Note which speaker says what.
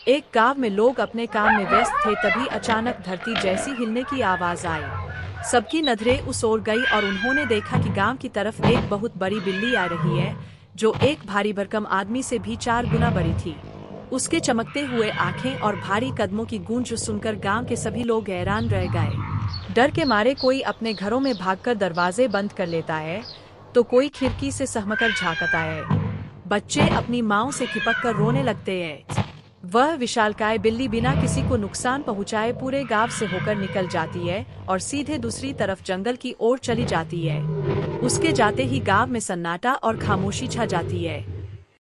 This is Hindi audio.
Speaker 1: एक गांव में लोग अपने काम में व्यस्त थे, तभी अचानक धरती जैसी हिलने की आवाज आई। सबकी नजरें उस ओर गई और उन्होंने देखा कि गांव की तरफ एक बहुत बड़ी बिल्ली आ रही है, जो एक भारी भरकम आदमी से भी 4 गुना बड़ी थी। उसके चमकते हुए आंखें और भारी कदमों की गूंज सुनकर गांव के सभी लोग हैरान रह गए। डर के मारे कोई अपने घरों में भागकर दरवाजे बंद कर लेता है, तो कोई खिड़की से सहमकर झांकता है। बच्चे अपनी माँओं से चिपक कर रोने लगते हैं। वह विशालकाय बिल्ली बिना किसी को नुकसान पहुंचाए पूरे गांव से होकर निकल जाती है और सीधे दूसरी तरफ जंगल की ओर चली जाती है। उसके जाते ही गांव में सन्नाटा और खामोशी छा जाती है।